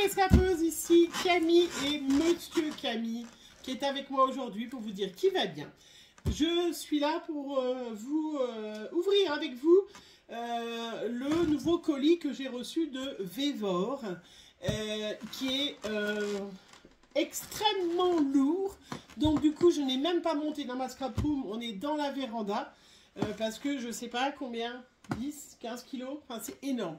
les scrapeuses, ici Camille et Monsieur Camille qui est avec moi aujourd'hui pour vous dire qui va bien. Je suis là pour vous ouvrir avec vous le nouveau colis que j'ai reçu de Vévor qui est extrêmement lourd. Donc du coup je n'ai même pas monté dans ma scrap room, on est dans la véranda parce que je sais pas combien, 10, 15 kilos, enfin c'est énorme.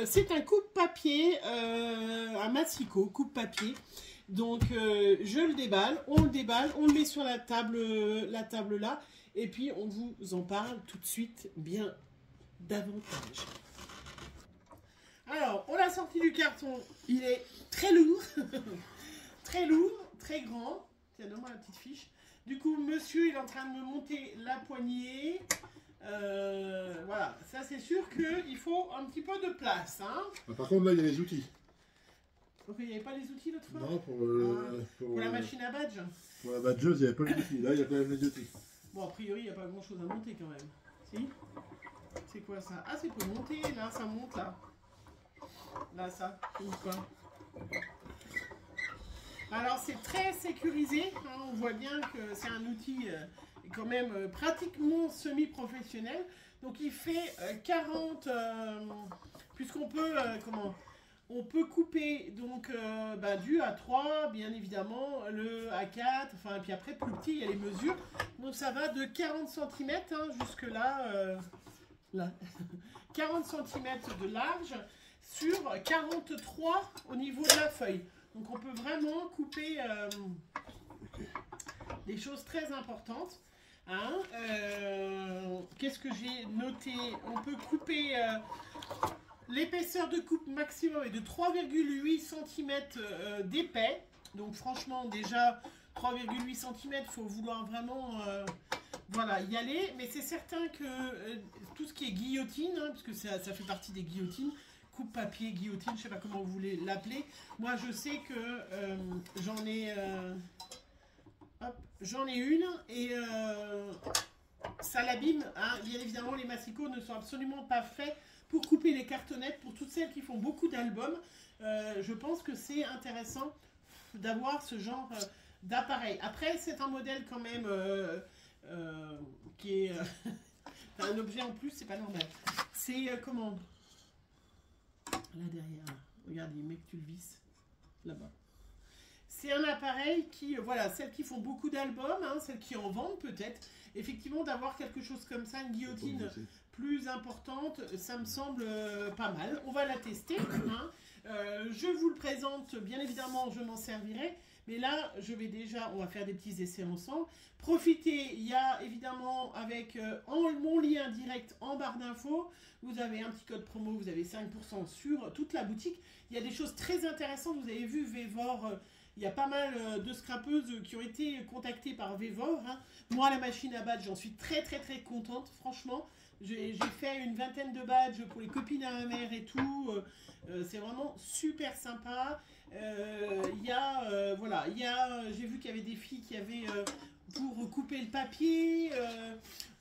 C'est un coupe-papier, un massicot coupe-papier. Donc je le déballe, on le met sur la table là, et puis on vous en parle tout de suite bien davantage. Alors, on l'a sorti du carton, il est très lourd, très lourd, très grand. Tiens, donne-moi la petite fiche. Du coup, monsieur, il est en train de me monter la poignée. Voilà, ça c'est sûr qu'il faut un petit peu de place. Hein. Par contre, là, il y a les outils. Donc, il n'y avait pas les outils l'autre fois? Non, pour la machine à badge. Pour la badgeuse, il n'y avait pas les outils. Là, il y a quand même les outils. Bon, a priori, il n'y a pas grand chose à monter quand même. Si? C'est quoi ça? Ah, c'est pour monter, là, ça monte là. Là, ça, ou quoi? Alors, c'est très sécurisé. Hein, on voit bien que c'est un outil quand même pratiquement semi-professionnel. Donc, il fait 40... puisqu'on peut... on peut couper donc du A3, bien évidemment, le A4, enfin, et puis après, plus petit, il y a les mesures. Donc, ça va de 40 cm hein, jusque là, là. 40 cm de large sur 43 au niveau de la feuille. Donc, on peut vraiment couper des choses très importantes. Hein. Qu'est-ce que j'ai noté? On peut couper... l'épaisseur de coupe maximum est de 3,8 cm d'épais. Donc franchement déjà 3,8 cm, il faut vouloir vraiment voilà, y aller. Mais c'est certain que tout ce qui est guillotine, hein, parce que ça fait partie des guillotines, coupe papier, guillotine, je ne sais pas comment vous voulez l'appeler. Moi je sais que j'en ai une et ça l'abîme. Hein. Bien évidemment les massicots ne sont absolument pas faits pour couper les cartonnettes. Pour toutes celles qui font beaucoup d'albums, je pense que c'est intéressant d'avoir ce genre d'appareil. Après, c'est un modèle quand même qui est un objet en plus, c'est pas normal. C'est comment? Là derrière, regarde, il met que tu le visses là-bas. C'est un appareil qui, voilà, celles qui font beaucoup d'albums, hein, celles qui en vendent peut-être, effectivement d'avoir quelque chose comme ça, une guillotine plus importante, ça me semble pas mal. On va la tester. Hein. Je vous le présente, bien évidemment, je m'en servirai. Mais là, je vais déjà, on va faire des petits essais ensemble. Profitez, il y a évidemment avec mon lien direct en barre d'infos, vous avez un petit code promo, vous avez 5% sur toute la boutique. Il y a des choses très intéressantes, vous avez vu Vévor, il y a pas mal de scrapeuses qui ont été contactées par Vévor. Hein. Moi, la machine à badge, j'en suis très contente, franchement. J'ai fait une vingtaine de badges pour les copines à ma mère et tout. C'est vraiment super sympa. Voilà, j'ai vu qu'il y avait des filles qui avaient pour couper le papier.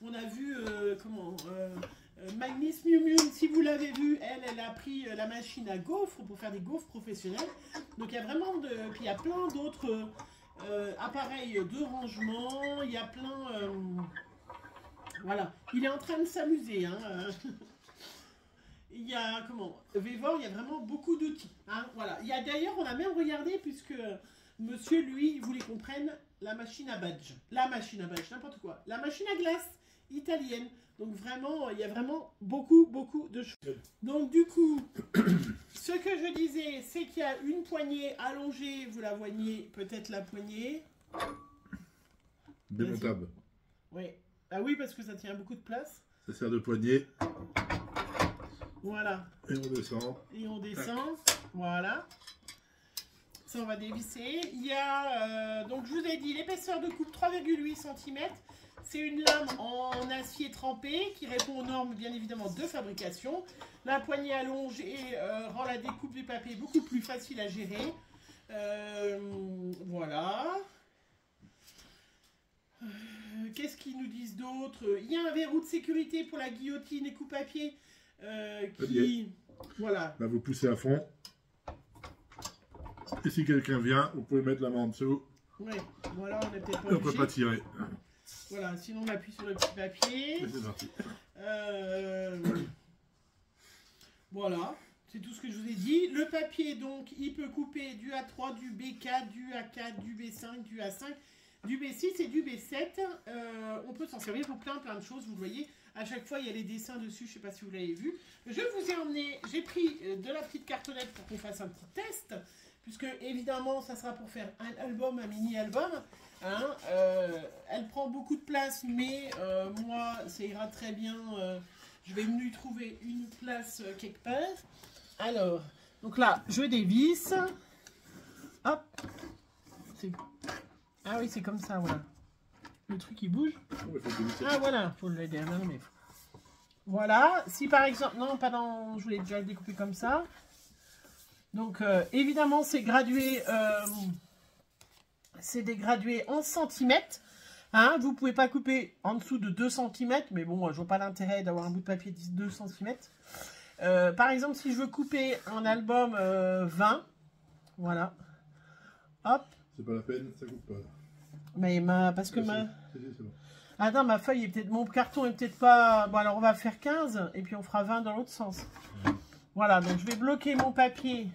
On a vu Magnus Miu Miu, si vous l'avez vu, elle a pris la machine à gaufres pour faire des gaufres professionnelles. Donc il y a vraiment puis il y a plein d'autres appareils de rangement. Il y a plein. Voilà, il est en train de s'amuser. Hein. Il y a, Vévor, il y a vraiment beaucoup d'outils. Hein. Voilà. Il y a d'ailleurs, on a même regardé, puisque monsieur, lui, il voulait qu'on prenne la machine à badge. La machine à badge, n'importe quoi. La machine à glace italienne. Donc vraiment, il y a vraiment beaucoup de choses. Donc du coup, ce que je disais, c'est qu'il y a une poignée allongée. Vous la voyez, peut-être la poignée. Démontable. Oui. Ah oui, parce que ça tient beaucoup de place. Ça sert de poignée. Voilà. Et on descend. Et on descend. Voilà. Ça, on va dévisser. Il y a, donc je vous ai dit, l'épaisseur de coupe 3,8 cm. C'est une lame en acier trempé qui répond aux normes, bien évidemment, de fabrication. La poignée allongée rend la découpe du papier beaucoup plus facile à gérer. Voilà. Qu'est-ce qu'ils nous disent d'autre? Il y a un verrou de sécurité pour la guillotine et coupe-papier qui... Voilà. Là, vous poussez à fond. Et si quelqu'un vient, vous pouvez mettre la main en dessous. Oui, voilà, on n'est peut-être pas Et on peut obligé. pas tirer. Voilà, sinon on appuie sur le petit papier. Et c'est parti. Voilà, c'est tout ce que je vous ai dit. Le papier, donc, il peut couper du A3, du B4, du A4, du B5, du A5, du B6 et du B7. On peut s'en servir pour plein de choses, vous le voyez. À chaque fois, il y a les dessins dessus, je ne sais pas si vous l'avez vu. Je vous ai emmené, j'ai pris de la petite cartonnette pour qu'on fasse un petit test. Puisque, évidemment, ça sera pour faire un album, un mini-album. Hein, elle prend beaucoup de place, mais moi, ça ira très bien. Je vais lui trouver une place quelque part. Alors, donc là, je dévisse. Hop. Ah oui, c'est comme ça, voilà. Le truc, il bouge. Ah voilà, faut le derrière, mais... Voilà, si par exemple... Non, pas dans... Je voulais déjà le découper comme ça. Donc, évidemment, c'est gradué... c'est des gradués en centimètres. Hein, vous ne pouvez pas couper en dessous de 2 cm, mais bon, je vois pas l'intérêt d'avoir un bout de papier de 2 cm. Par exemple, si je veux couper un album 20, voilà, hop. C'est pas la peine, ça coupe pas. Mais parce que ma... C'est bon. Ah non, ma feuille est peut-être... Mon carton est peut-être pas... Bon, alors on va faire 15, et puis on fera 20 dans l'autre sens. Voilà, donc je vais bloquer mon papier.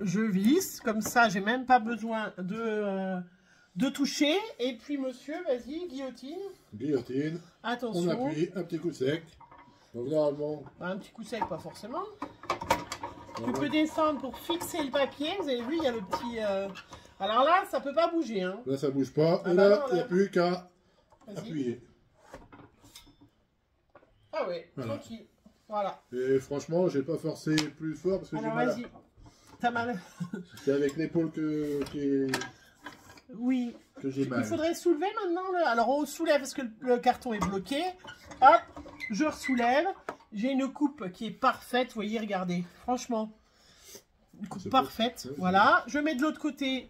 Je visse, comme ça, j'ai même pas besoin de toucher. Et puis, monsieur, vas-y, guillotine. Guillotine. Attention. On appuie, un petit coup sec. Donc, normalement... Un petit coup sec, pas forcément. Voilà. Tu peux descendre pour fixer le papier. Vous avez vu, il y a le petit... Alors là, ça peut pas bouger. Hein. Là, ça bouge pas. Ah et bah là, non, il n'y a plus qu'à appuyer. Ah oui, voilà. Tranquille. Voilà. Et franchement, j'ai pas forcé plus fort parce que j'ai Alors, mal. vas-y. T'as mal. C'est avec l'épaule Oui. que j'ai mal. Il faudrait soulever maintenant. Alors, on soulève parce que le carton est bloqué. Hop, je soulève. J'ai une coupe qui est parfaite. Vous voyez, regardez. Franchement, une coupe parfaite. Ouais, voilà. Je mets de l'autre côté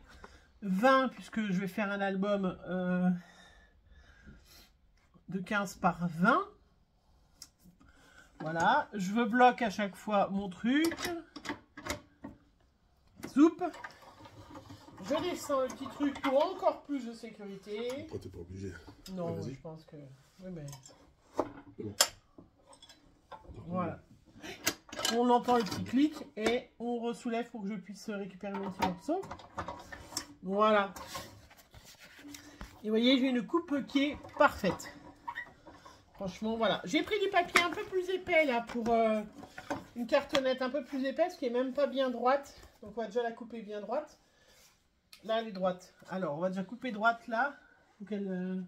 20 puisque je vais faire un album de 15 par 20. Voilà. Je bloque à chaque fois mon truc. Soupe. Je descends le petit truc pour encore plus de sécurité. Après, t'es pas obligé. Non, Ah, je pense que... Oui, mais... Bon. Voilà. On entend le petit clic et on ressoulève pour que je puisse récupérer mon petit morceau. Voilà. Et vous voyez, j'ai une coupe qui est parfaite. Franchement, voilà. J'ai pris du papier un peu plus épais, là, pour une cartonnette un peu plus épaisse, qui est même pas bien droite. Donc, on va déjà la couper bien droite. Là, elle est droite. Alors, on va déjà couper droite, là. Faut qu'elle...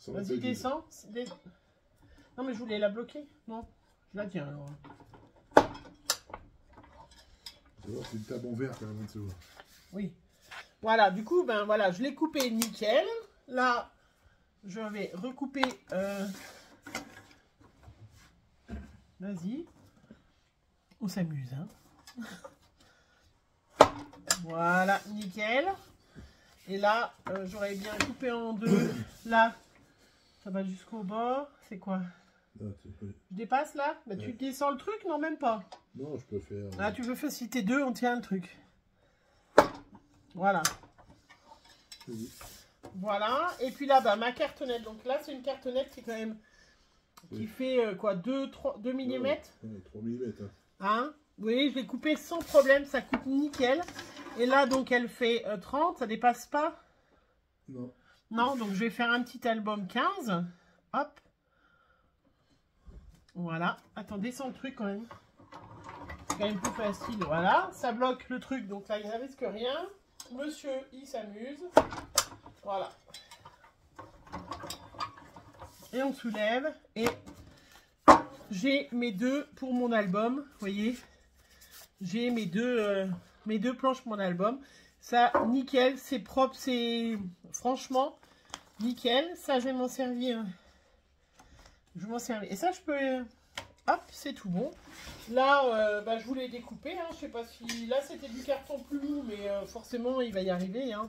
Vas-y, descends. Non, mais je voulais la bloquer. Non, je la tiens, alors. C'est une table en verre, quand même, de se voir. Oui. Voilà, du coup, ben voilà, je l'ai coupé nickel. Là, je vais recouper... Vas-y. On s'amuse, hein. Voilà, nickel. Et là, j'aurais bien coupé en deux. Là, ça va jusqu'au bord. C'est quoi? Là, Je dépasse là? Bah, tu descends le truc? Non, même pas. non, je peux faire... Ah, tu veux faciliter deux, on tient le truc. Voilà. Oui. Voilà. Et puis là, bah, ma cartonnette. Donc là, c'est une cartonnette qui est quand même... qui fait quoi? 2 mm? Ouais, 3 mm. Hein. Hein? Vous voyez, je l'ai coupé sans problème. Ça coupe nickel. Et là, donc, elle fait 30. Ça dépasse pas? Non. Non, donc je vais faire un petit album 15. Hop. Voilà. Attends, descends le truc quand même. C'est quand même plus facile. Voilà. Ça bloque le truc. Donc là, il ne risque rien. Monsieur, il s'amuse. Voilà. Et on soulève. Et j'ai mes deux pour mon album. Vous voyez? J'ai mes deux planches pour mon album. Ça, nickel. C'est propre. C'est franchement nickel. Ça, je vais m'en servir. Je vais m'en servir. Et ça, je peux... Hop, c'est tout bon. Là, bah, je voulais découper. Hein. Je sais pas si... Là, c'était du carton plus mou, mais forcément, il va y arriver. Hein.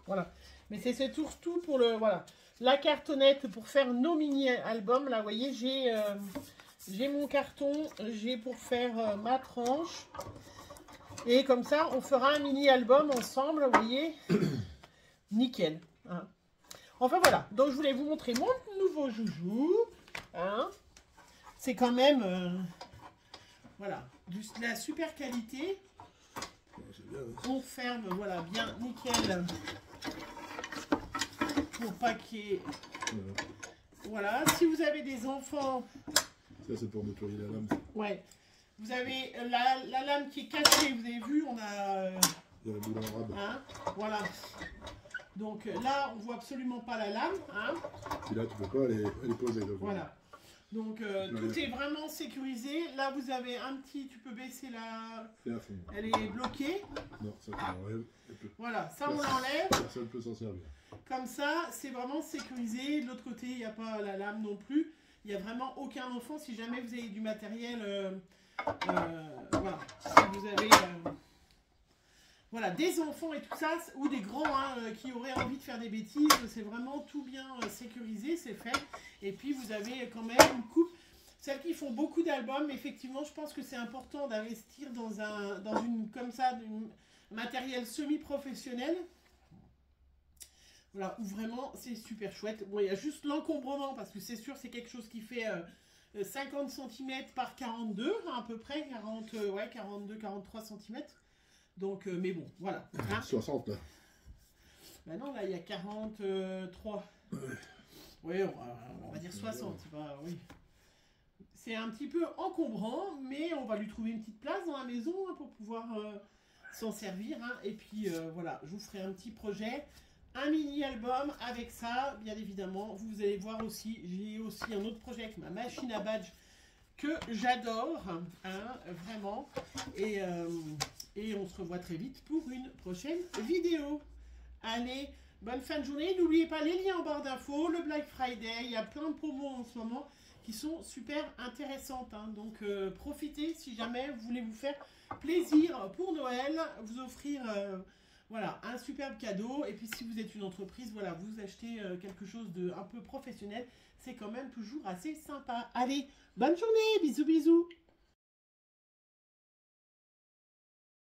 Voilà. Mais c'est surtout pour le... Voilà. la cartonnette pour faire nos mini-albums. Là, vous voyez, j'ai mon carton, j'ai pour faire ma tranche. Et comme ça, on fera un mini-album ensemble, vous voyez. Nickel. Hein. Enfin, voilà. Donc, je voulais vous montrer mon nouveau joujou. Hein. C'est quand même, voilà, de la super qualité. Bien, hein. On ferme, voilà, bien, nickel. Pour pas qu'il y ait... Voilà. Si vous avez des enfants... Ça, c'est pour nettoyer la lame. Ouais. Vous avez la lame qui est cachée, vous avez vu, on a... Il y a la boule en rab. Hein, voilà. Donc là, on voit absolument pas la lame. Hein. Puis là, tu peux pas, elle est posée. Donc, Voilà. Donc tout est vraiment sécurisé. Là, vous avez un petit... Tu peux baisser la... Et à fond. Elle est bloquée. Non, ça, tu l'enlèves. Voilà, ça, on l'enlève. Personne ne peut s'en servir. Comme ça, c'est vraiment sécurisé. De l'autre côté, il n'y a pas la lame non plus. Il n'y a vraiment aucun enfant. Si jamais vous avez du matériel... voilà, si vous avez voilà, des enfants et tout ça, ou des grands hein, qui auraient envie de faire des bêtises, c'est vraiment tout bien sécurisé, c'est fait. Et puis vous avez quand même une coupe. Celles qui font beaucoup d'albums, effectivement, je pense que c'est important d'investir dans une comme ça, un matériel semi-professionnel. Voilà, où vraiment c'est super chouette. Bon, il y a juste l'encombrement, parce que c'est sûr, c'est quelque chose qui fait 50 cm par 42, à peu près, 42-43 cm. Donc, mais bon, voilà. Hein. 60 là. Ben non, là, il y a 43. Ouais. Oui, on va dire 60. Bah, oui. C'est un petit peu encombrant, mais on va lui trouver une petite place dans la maison hein, pour pouvoir s'en servir. Hein. Et puis, voilà, je vous ferai un petit projet. Un mini-album avec ça, bien évidemment. Vous allez voir aussi, j'ai aussi un autre projet avec ma machine à badge que j'adore, hein, vraiment. Et on se revoit très vite pour une prochaine vidéo. Allez, bonne fin de journée. N'oubliez pas les liens en barre d'infos, le Black Friday. Il y a plein de promos en ce moment qui sont super intéressantes. Hein. Donc, profitez si jamais vous voulez vous faire plaisir pour Noël, vous offrir... voilà, un superbe cadeau. Et puis si vous êtes une entreprise, voilà, vous achetez quelque chose de un peu professionnel, c'est quand même toujours assez sympa. Allez, bonne journée, bisous bisous.